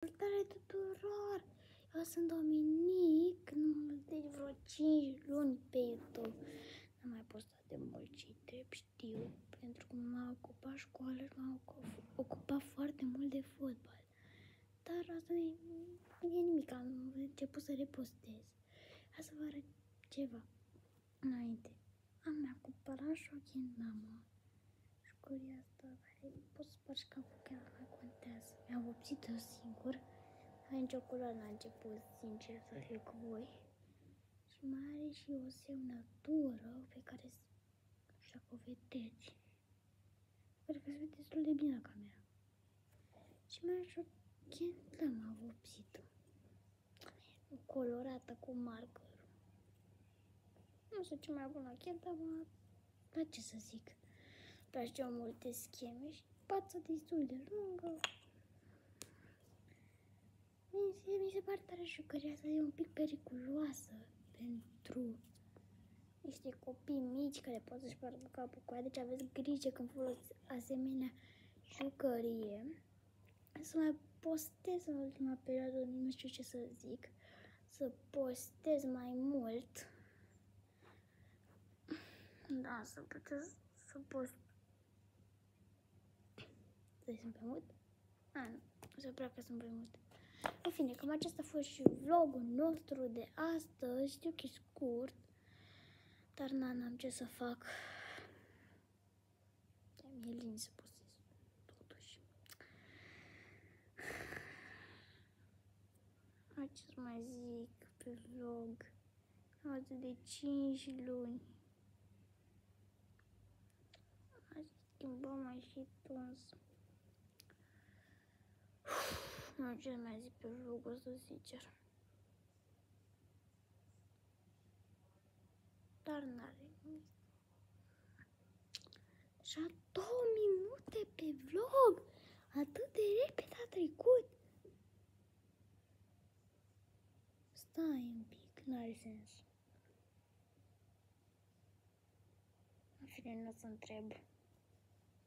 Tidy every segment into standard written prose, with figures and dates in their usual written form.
Salutare tuturor! Eu sunt Dominic, de vreo 5 luni pe YouTube. N-am mai postat de mult ce drept, știu, pentru că m-a ocupat școala și m-a ocupat foarte mult de fotbal. Dar asta e nimic, am început să repostez. Hai să vă arăt ceva înainte. Mi-a cumpărat șochii în mama. Școlia asta care poți spargi capul, chiar nu mai contează. Mi-am vopsit-o singur. Ai nicio culoare la început, sincer să fiu cu voi. Și mai are și o semnătură pe care, așa că o vedeți. Cred că se vede destul de bine la camera. Și mai are și o chentă m-a vopsit-o. Colorată cu markerul. Nu știu ce mai bun la chentă, dar ce să zic. Prea știu multe scheme și fața destul de lungă. Mi se pare tare jucăria asta, e un pic periculoasă pentru niște copii mici care pot să-și spargă capul cu ea, deci aveți grijă când folosiți asemenea jucărie. Să mai postez în ultima perioadă, nu știu ce să zic, să postez mai mult. Da, să puteți să postez. Sunt pe mult? Nu, se prea că sunt pe mult. În fine, cam acesta a fost și vlogul nostru de astăzi. Știu că e scurt, dar n-am ce să fac. Mi-e lin să postez, totuși. Ce să mai zic pe vlog? Azi de 5 luni. Azi schimbăm mai și tuns. Nu ce mai zic pe vlogul ăsta, sincer. Dar n-are nimic. Și 2 minute pe vlog. Atât de repede a trecut. Stai un pic, n-are sens. În fine, nu o să întreb.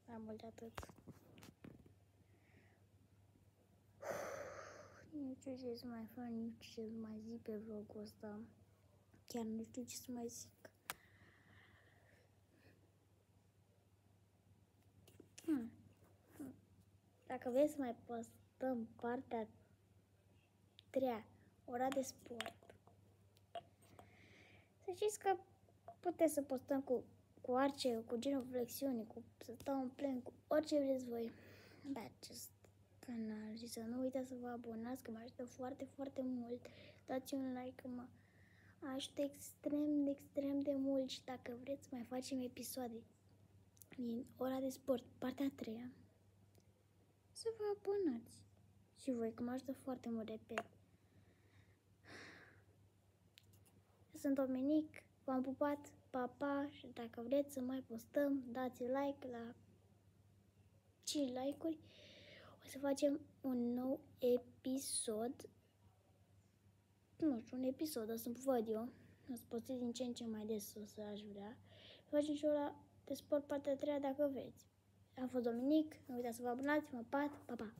Mai mult de atât. Nu știu ce să mai fac, nu știu ce să mai zic pe vlogul ăsta. Chiar nu știu ce să mai zic. Dacă vreți să mai postăm partea 3, ora de sport, să știți că puteți să postăm cu orice, cu genuflexiuni, cu să stau în plen, cu orice vreți voi pe acest canal. Și să nu uitați să vă abonați, că mă ajută foarte, foarte mult. Dați un like, că mă ajută extrem de mult. Și dacă vreți să mai facem episoade din ora de sport, partea 3, să vă abonați. Și voi, că mă ajută foarte mult, repet. Eu sunt Dominic, v-am pupat, pa, pa, și dacă vreți să mai postăm, dați like la 5 like-uri. O să facem un nou episod. Nu știu, un episod, o să văd eu. O să postez din ce în ce mai des, o să aș vrea. Facem și ora de sport partea 3 dacă vreți. Am fost Dominic, nu uitați să vă abonați, mă pat, pa, pa.